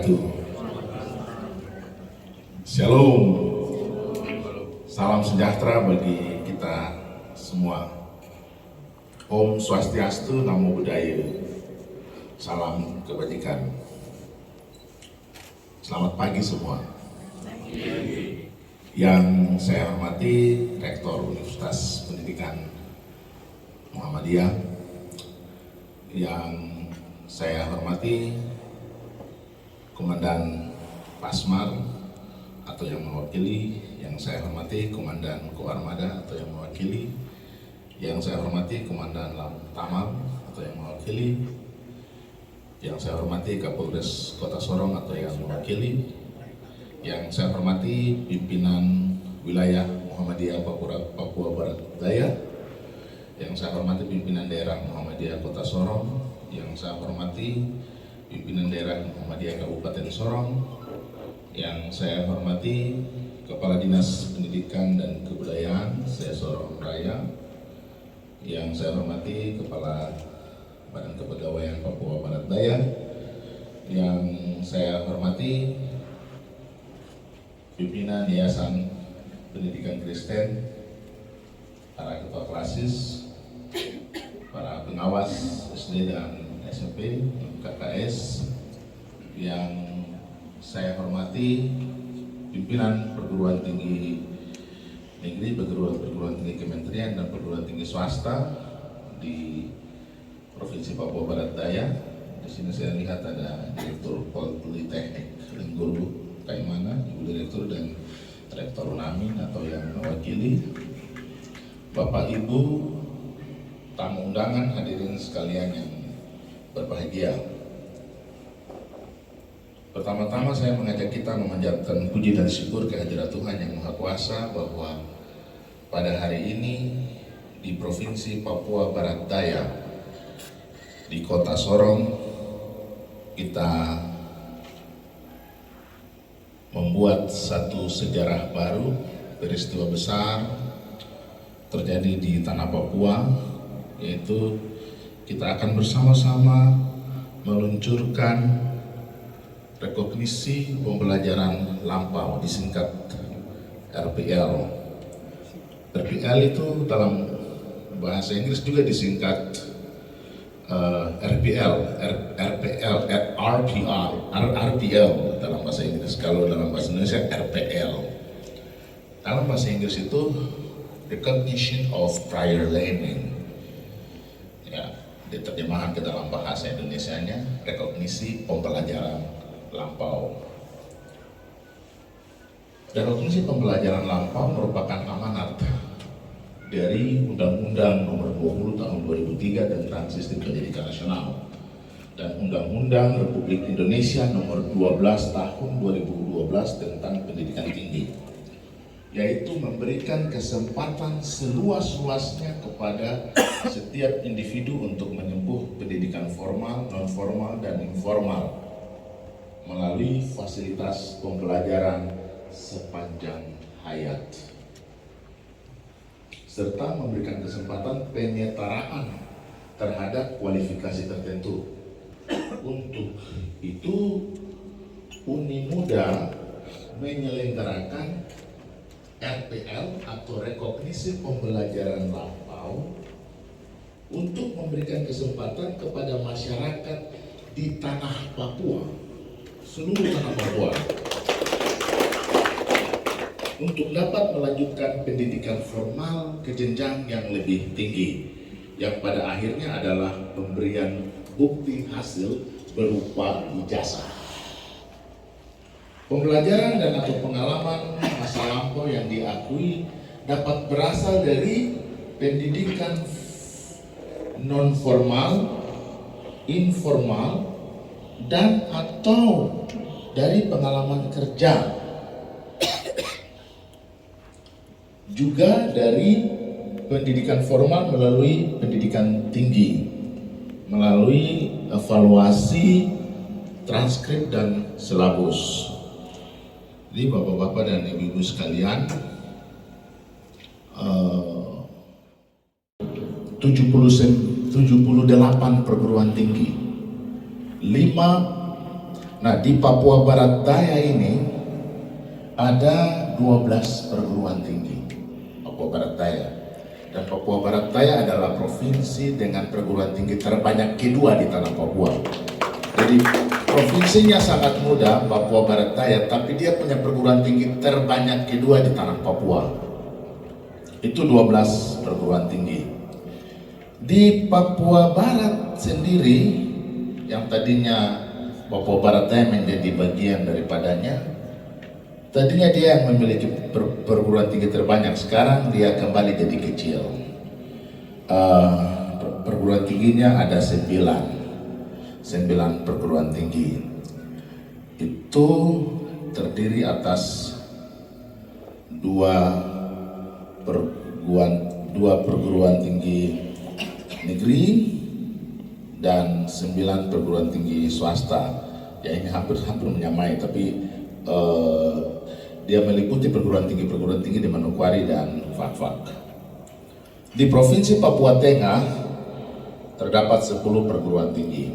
wabarakatuh. Shalom. Salam sejahtera bagi kita semua. Om Swastiastu, Namo Buddhaya. Salam kebajikan. Selamat pagi semua. Yang saya hormati Rektor Universitas Pendidikan Muhammadiyah, yang saya hormati Komandan Pasmar atau yang mewakili, yang saya hormati Komandan Koarmada atau yang mewakili, yang saya hormati Komandan Tamam atau yang mewakili, yang saya hormati Kapolres Kota Sorong atau yang mewakili, yang saya hormati pimpinan wilayah Muhammadiyah Papua Barat Daya, yang saya hormati pimpinan daerah Muhammadiyah Kota Sorong, yang saya hormati pimpinan daerah Muhammadiyah Kabupaten Sorong, yang saya hormati Kepala Dinas Pendidikan dan Kebudayaan saya Sorong Raya, yang saya hormati Kepala Badan Kepegawaian Papua Barat Daya, yang saya hormati pimpinan Yayasan Pendidikan Kristen, para ketua klasis, para pengawas SD dan SMP, KKS, yang saya hormati pimpinan perguruan tinggi negeri, perguruan tinggi kementerian dan perguruan tinggi swasta di Provinsi Papua Barat Daya. Di sini saya lihat ada Direktur Politeknik Lengguru Kaimana, Ibu Direktur, dan Rektor Unamin atau yang mewakili. Bapak Ibu tamu undangan, hadirin sekalian yang berbahagia. Pertama-tama saya mengajak kita memanjatkan puji dan syukur kehadirat Tuhan Yang Maha Kuasa bahwa pada hari ini di Provinsi Papua Barat Daya, di Kota Sorong, kita membuat satu sejarah baru, peristiwa besar terjadi di tanah Papua, yaitu kita akan bersama-sama meluncurkan rekognisi pembelajaran lampau, disingkat RPL. RPL itu dalam bahasa Inggris juga disingkat RPL dalam bahasa Inggris. Kalau dalam bahasa Indonesia RPL. Dalam bahasa Inggris itu Recognition of Prior Learning. Ya, diterjemahkan ke dalam bahasa Indonesianya rekognisi pembelajaran lampau. Rekognisi pembelajaran lampau merupakan amanat dari Undang-Undang Nomor 20 Tahun 2003 tentang Sistem Pendidikan Nasional dan Undang-Undang Republik Indonesia Nomor 12 Tahun 2012 tentang Pendidikan Tinggi, yaitu memberikan kesempatan seluas-luasnya kepada setiap individu untuk menempuh pendidikan formal, non-formal, dan informal melalui fasilitas pembelajaran sepanjang hayat, serta memberikan kesempatan penyetaraan terhadap kualifikasi tertentu. Untuk itu, Unimuda menyelenggarakan RPL atau rekognisi pembelajaran lampau untuk memberikan kesempatan kepada masyarakat di tanah Papua, seluruh tanah Papua, untuk dapat melanjutkan pendidikan formal ke jenjang yang lebih tinggi, yang pada akhirnya adalah pemberian bukti hasil berupa ijazah. Pembelajaran dan atau pengalaman masa lampau yang diakui dapat berasal dari pendidikan non-formal, informal, dan atau dari pengalaman kerja, juga dari pendidikan formal melalui pendidikan tinggi, melalui evaluasi, transkrip, dan silabus. Jadi Bapak-Bapak dan Ibu-Ibu sekalian, 78 perguruan tinggi, 6 Nah, di Papua Barat Daya ini ada 12 perguruan tinggi Papua Barat Daya. Dan Papua Barat Daya adalah provinsi dengan perguruan tinggi terbanyak kedua di tanah Papua. Jadi provinsinya sangat muda, Papua Barat Daya, tapi dia punya perguruan tinggi terbanyak kedua di tanah Papua. Itu 12 perguruan tinggi. Di Papua Barat sendiri, yang tadinya Papua Barat Daya menjadi bagian daripadanya, tadinya dia yang memiliki perguruan tinggi terbanyak, sekarang dia kembali jadi kecil. Perguruan tingginya ada 9 perguruan tinggi. Itu terdiri atas dua perguruan tinggi negeri dan 9 perguruan tinggi swasta. Ya, ini hampir menyamai, tapi dia meliputi perguruan tinggi di Manokwari dan Fak-Fak. Di Provinsi Papua Tengah terdapat 10 perguruan tinggi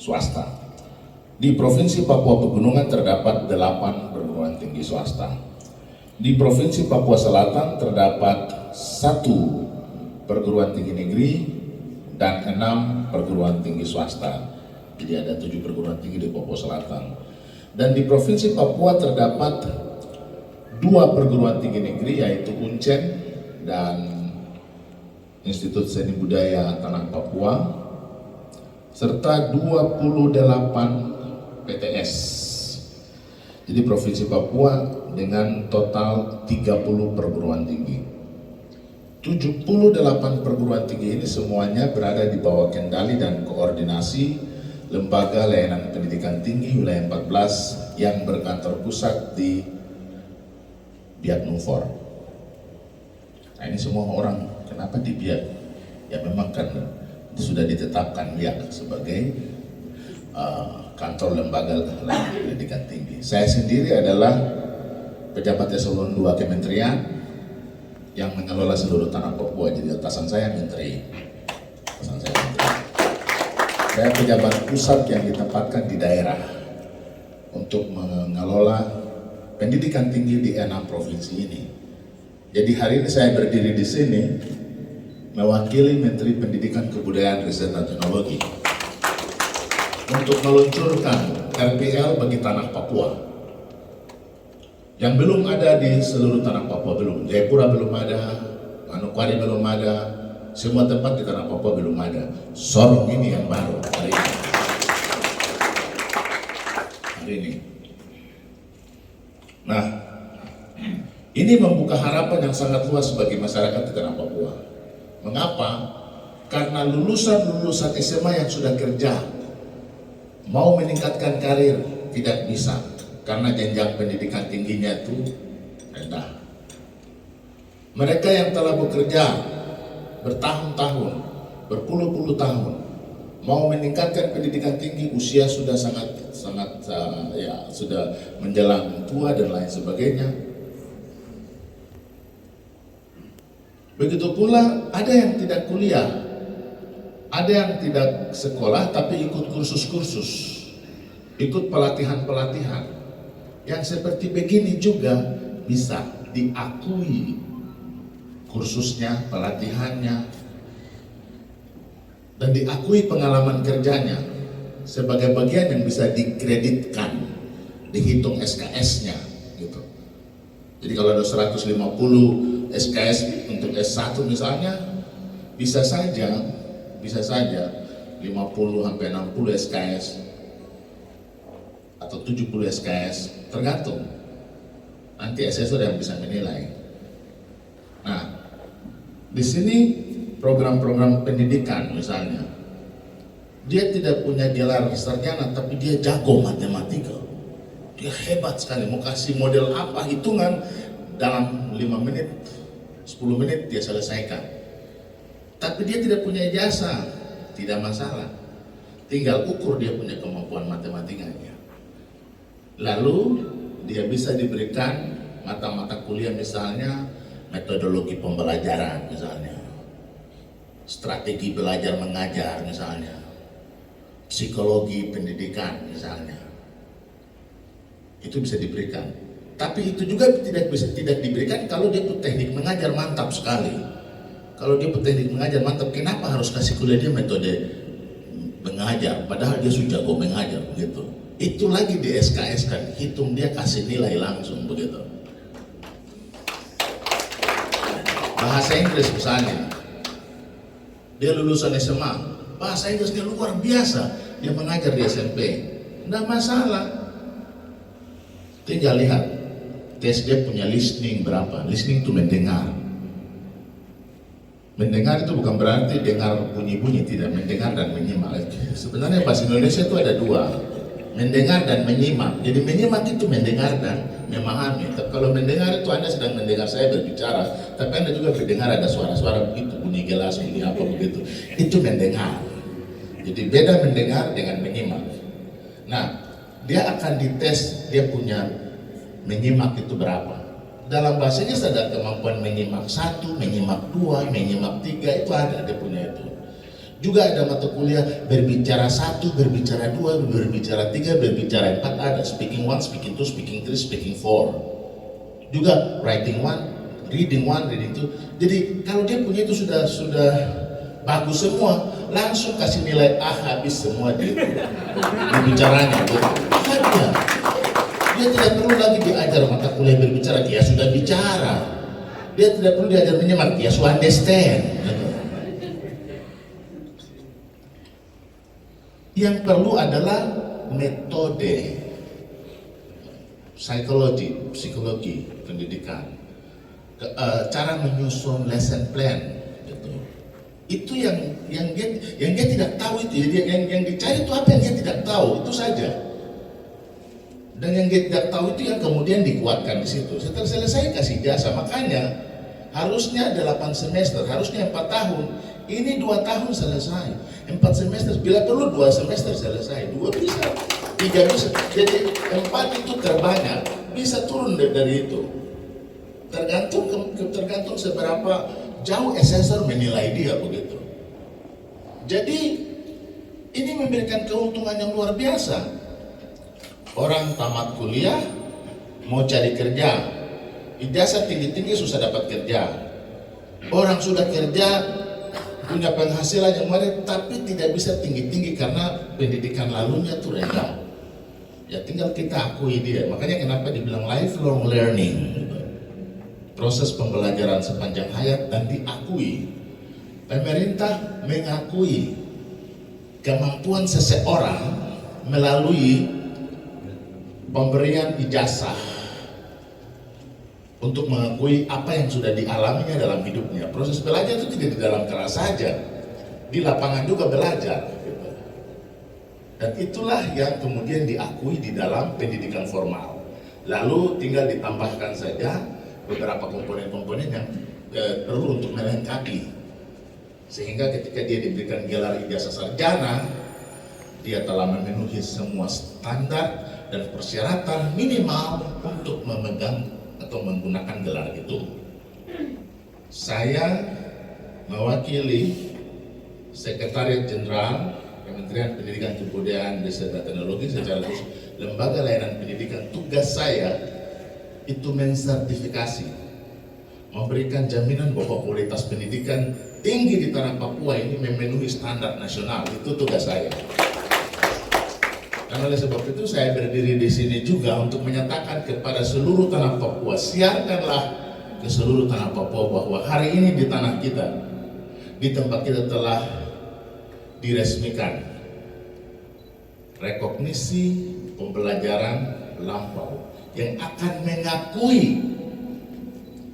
swasta. Di Provinsi Papua Pegunungan terdapat 8 perguruan tinggi swasta. Di Provinsi Papua Selatan terdapat 1 perguruan tinggi negeri dan 6 perguruan tinggi swasta. Jadi ada 7 perguruan tinggi di Papua Selatan. Dan di Provinsi Papua terdapat 2 perguruan tinggi negeri, yaitu UNCEN dan Institut Seni Budaya Tanah Papua, serta 28 PTS. Jadi Provinsi Papua dengan total 30 perguruan tinggi. 78 perguruan tinggi ini semuanya berada di bawah kendali dan koordinasi Lembaga Layanan Pendidikan Tinggi Wilayah 14 yang berkantor pusat di Biak Numfor. Nah, ini semua orang, kenapa di Biak? Ya memang kan sudah ditetapkan Biak sebagai kantor Lembaga Layanan Pendidikan Tinggi. Saya sendiri adalah pejabat eselon 2 Kementerian yang mengelola seluruh tanah Papua, jadi atasan saya menteri. Saya pejabat pusat yang ditempatkan di daerah untuk mengelola pendidikan tinggi di 6 provinsi ini. Jadi hari ini saya berdiri di sini mewakili Menteri Pendidikan, Kebudayaan, Riset dan Teknologi untuk meluncurkan RPL bagi tanah Papua yang belum ada di seluruh tanah Papua. Belum, Jayapura belum ada, Manokwari belum ada, semua tempat di tanah Papua belum ada. Sorong ini yang baru hari ini. Nah, ini membuka harapan yang sangat luas bagi masyarakat di tanah Papua. Mengapa? Karena lulusan SMA yang sudah kerja mau meningkatkan karir tidak bisa, karena jenjang pendidikan tingginya itu rendah. Mereka yang telah bekerja bertahun-tahun, berpuluh-puluh tahun, mau meningkatkan pendidikan tinggi, usia sudah sangat sudah menjelang tua dan lain sebagainya. Begitu pula ada yang tidak kuliah, ada yang tidak sekolah tapi ikut kursus-kursus, ikut pelatihan-pelatihan. Yang seperti begini juga bisa diakui kursusnya, pelatihannya, dan diakui pengalaman kerjanya sebagai bagian yang bisa dikreditkan, dihitung SKS-nya gitu. Jadi kalau ada 150 SKS untuk S1 misalnya, bisa saja 50 sampai 60 SKS atau 70 SKS, tergantung. Nanti assessor yang bisa menilai. Nah, di sini program-program pendidikan misalnya, dia tidak punya gelar sarjana tapi dia jago matematika, dia hebat sekali, mau kasih model apa hitungan dalam 5 menit, 10 menit dia selesaikan. Tapi dia tidak punya ijazah, tidak masalah, tinggal ukur dia punya kemampuan matematikanya. Lalu dia bisa diberikan mata-mata kuliah, misalnya metodologi pembelajaran, misalnya strategi belajar mengajar, misalnya psikologi pendidikan, misalnya itu bisa diberikan. Tapi itu juga tidak diberikan kalau dia teknik mengajar mantap sekali. Kalau dia teknik mengajar mantap, kenapa harus kasih kuliah dia metode mengajar? Padahal dia sudah jago mengajar begitu. Itu lagi di SKS kan, hitung dia kasih nilai langsung begitu. Bahasa Inggris misalnya, dia lulusan SMA, bahasa Inggrisnya luar biasa, dia mengajar di SMP, tidak masalah. Tinggal lihat tes dia punya listening berapa. Listening itu mendengar. Mendengar itu bukan berarti dengar bunyi-bunyi, tidak, mendengar dan menyimak. Sebenarnya bahasa Indonesia itu ada dua, mendengar dan menyimak. Jadi menyimak itu mendengar dan memahami. Tapi kalau mendengar itu Anda sedang mendengar saya berbicara, tapi Anda juga mendengar ada suara-suara begitu, bunyi gelas, bunyi apa begitu. Itu mendengar. Jadi beda mendengar dengan menyimak. Nah, dia akan dites dia punya menyimak itu berapa. Dalam bahasa Inggris ada kemampuan menyimak 1, menyimak 2, menyimak 3, itu ada dia punya itu. Juga ada mata kuliah berbicara 1, berbicara 2, berbicara 3, berbicara 4, ada speaking 1, speaking 2, speaking 3, speaking 4. Juga writing 1, reading 1, reading 2. Jadi kalau dia punya itu sudah bagus semua, langsung kasih nilai A habis semua di bicaranya. Aja. Dia tidak perlu lagi diajar mata kuliah berbicara, dia sudah bicara. Dia tidak perlu diajar menyimak, dia sudah understand. Yang perlu adalah metode psikologi pendidikan, cara menyusun lesson plan. Gitu. Itu yang dia tidak tahu itu, yang dicari itu apa yang dia tidak tahu, itu saja. Dan yang dia tidak tahu itu yang kemudian dikuatkan di situ. Setelah selesai kasih jasa, makanya harusnya 8 semester, harusnya 4 tahun. Ini 2 tahun selesai, 4 semester, bila perlu 2 semester selesai, 2 bisa, 3 bisa. Jadi 4 itu terbanyak, bisa turun dari itu. Tergantung seberapa jauh assessor menilai dia begitu. Jadi ini memberikan keuntungan yang luar biasa. Orang tamat kuliah mau cari kerja, ijazah tinggi-tinggi susah dapat kerja. Orang sudah kerja punya penghasilan yang menarik, tapi tidak bisa tinggi-tinggi karena pendidikan lalunya tuh rendah. Ya tinggal kita akui dia. Makanya kenapa dibilang lifelong learning, proses pembelajaran sepanjang hayat, dan diakui. Pemerintah mengakui kemampuan seseorang melalui pemberian ijazah untuk mengakui apa yang sudah dialaminya dalam hidupnya. Proses belajar itu tidak di dalam kelas saja, di lapangan juga belajar. Dan itulah yang kemudian diakui di dalam pendidikan formal. Lalu tinggal ditambahkan saja beberapa komponen-komponen yang perlu untuk melengkapi. Sehingga ketika dia diberikan gelar ijazah sarjana, dia telah memenuhi semua standar dan persyaratan minimal untuk memegang atau menggunakan gelar itu. Saya mewakili Sekretariat Jenderal Kementerian Pendidikan Kebudayaan Riset dan Teknologi secara khusus Lembaga Layanan Pendidikan. Tugas saya itu mensertifikasi, memberikan jaminan bahwa kualitas pendidikan tinggi di tanah Papua ini memenuhi standar nasional. Itu tugas saya. Dan oleh sebab itu saya berdiri di sini juga untuk menyatakan kepada seluruh tanah Papua, siarkanlah ke seluruh tanah Papua bahwa hari ini di tanah kita, di tempat kita telah diresmikan rekognisi pembelajaran lampau yang akan mengakui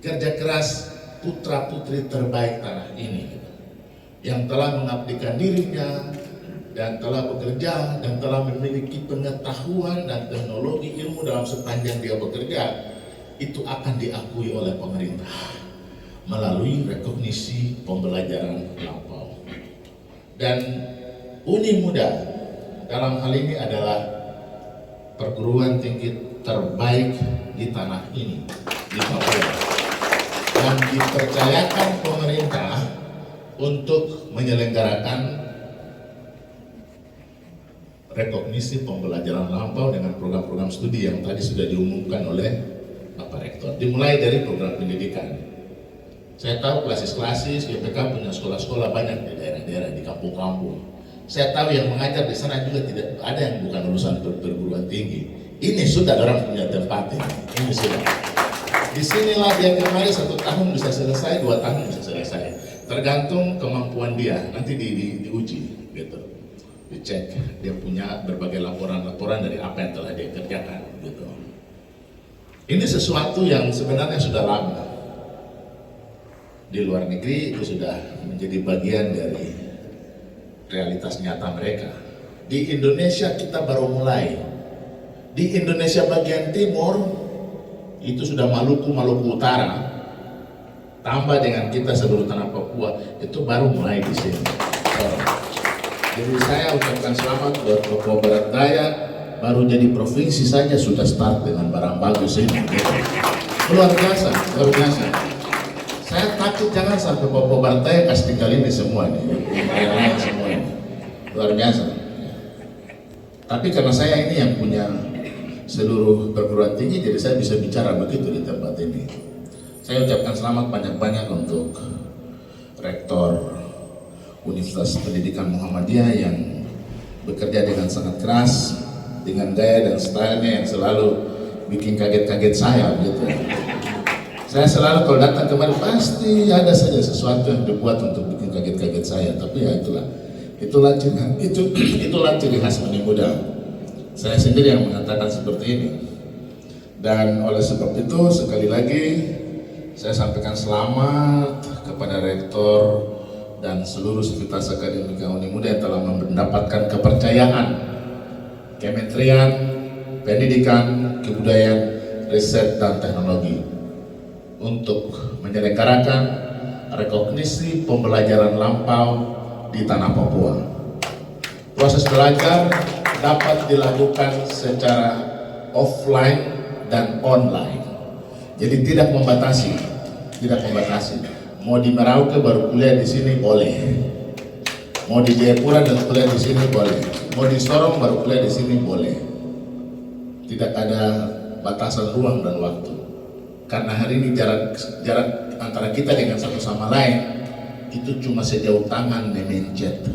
kerja keras putra-putri terbaik tanah ini yang telah mengabdikan dirinya dan telah bekerja dan telah memiliki pengetahuan dan teknologi ilmu dalam sepanjang dia bekerja, itu akan diakui oleh pemerintah melalui rekognisi pembelajaran lampau. Dan Uni Muda dalam hal ini adalah perguruan tinggi terbaik di tanah ini, di Papua, dan dipercayakan pemerintah untuk menyelenggarakan rekognisi pembelajaran lampau dengan program-program studi yang tadi sudah diumumkan oleh Bapak Rektor. Dimulai dari program pendidikan. Saya tahu klasis-klasis GPK punya sekolah-sekolah banyak di daerah-daerah, di kampung-kampung. Saya tahu yang mengajar di sana juga tidak ada yang bukan lulusan perguruan tinggi. Ini sudah orang punya tempat ini sudah. Disinilah dia kemarin 1 tahun bisa selesai, 2 tahun bisa selesai. Tergantung kemampuan dia, nanti diuji gitu. Dicek, dia punya berbagai laporan-laporan dari apa yang telah dia kerjakan gitu. Ini sesuatu yang sebenarnya sudah lama. Di luar negeri itu sudah menjadi bagian dari realitas nyata mereka. Di Indonesia kita baru mulai. Di Indonesia bagian timur itu sudah Maluku Utara, tambah dengan kita seluruh tanah Papua, itu baru mulai di sini. Jadi saya ucapkan selamat buat Papua Barat Daya, baru jadi provinsi saja sudah start dengan barang bagus ini. Luar biasa, luar biasa. Saya takut jangan sampai Papua Barat Daya kasih tinggal ini semua nih, yang lain semua ini. Luar biasa. Tapi karena saya ini yang punya seluruh perguruan tinggi, jadi saya bisa bicara begitu di tempat ini. Saya ucapkan selamat banyak-banyak untuk Rektor Universitas Pendidikan Muhammadiyah yang bekerja dengan sangat keras, dengan gaya dan stylenya yang selalu bikin kaget-kaget saya gitu. Saya selalu kalau datang kemari pasti ada saja sesuatu yang dibuat untuk bikin kaget-kaget saya, tapi ya itulah ciri khas Uni Muda. Saya sendiri yang mengatakan seperti ini. Dan oleh sebab itu sekali lagi saya sampaikan selamat kepada Rektor dan seluruh sivitas akademika Uni Muda yang telah mendapatkan kepercayaan Kementerian Pendidikan, Kebudayaan, Riset dan Teknologi untuk menyelenggarakan rekognisi pembelajaran lampau di tanah Papua. Proses belajar dapat dilakukan secara offline dan online. Jadi tidak membatasi. Mau di Merauke baru kuliah di sini boleh. Mau di Jayapura dan kuliah di sini boleh. Mau di Sorong baru kuliah di sini boleh. Tidak ada batasan ruang dan waktu. Karena hari ini jarak antara kita dengan satu sama lain itu cuma sejauh tangan memencet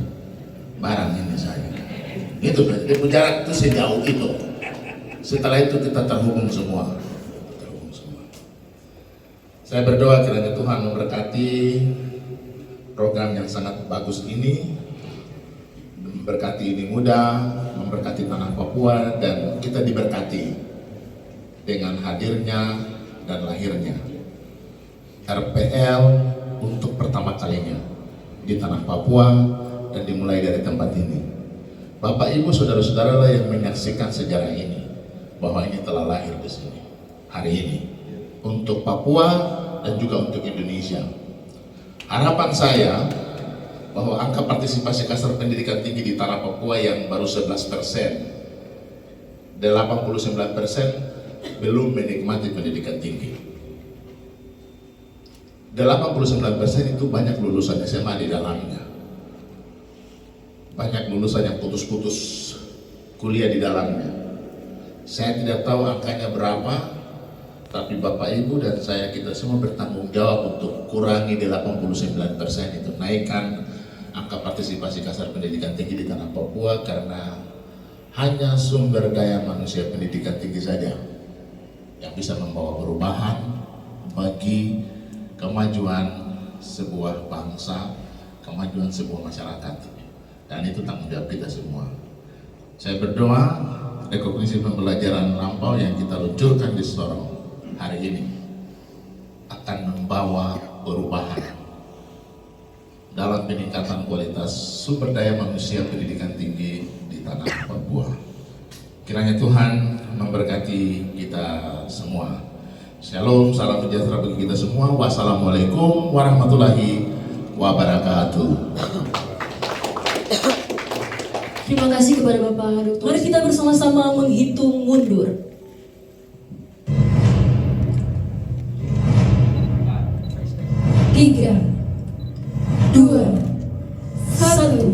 barang ini saja. Itu jarak itu sejauh itu. Setelah itu kita terhubung semua. Saya berdoa kiranya Tuhan memberkati program yang sangat bagus ini, memberkati Uni Muda, memberkati tanah Papua, dan kita diberkati dengan hadirnya dan lahirnya RPL untuk pertama kalinya di tanah Papua dan dimulai dari tempat ini. Bapak, Ibu, saudara-saudara lah yang menyaksikan sejarah ini, bahwa ini telah lahir di sini hari ini untuk Papua dan juga untuk Indonesia. Harapan saya bahwa angka partisipasi kasar pendidikan tinggi di tanah Papua yang baru 11%, 89% belum menikmati pendidikan tinggi. 89% itu banyak lulusan SMA di dalamnya. Banyak lulusan yang putus-putus kuliah di dalamnya. Saya tidak tahu angkanya berapa, tapi Bapak Ibu dan saya kita semua bertanggung jawab untuk kurangi 89% itu, naikkan angka partisipasi kasar pendidikan tinggi di tanah Papua, karena hanya sumber daya manusia pendidikan tinggi saja yang bisa membawa perubahan bagi kemajuan sebuah bangsa, kemajuan sebuah masyarakat. Dan itu tanggung jawab kita semua. Saya berdoa rekognisi pembelajaran lampau yang kita luncurkan di Sorong hari ini akan membawa perubahan dalam peningkatan kualitas sumber daya manusia pendidikan tinggi di tanah Papua. Kiranya Tuhan memberkati kita semua. Shalom, salam sejahtera bagi kita semua. Wassalamualaikum warahmatullahi wabarakatuh. Terima kasih kepada Bapak Dr. Mari kita bersama-sama menghitung mundur. 3, 2, 1.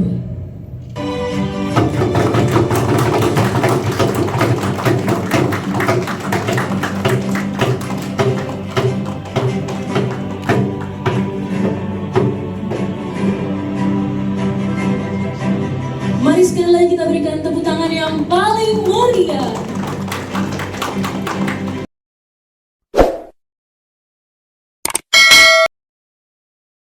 Mari sekali lagi kita berikan tepuk tangan yang paling meriah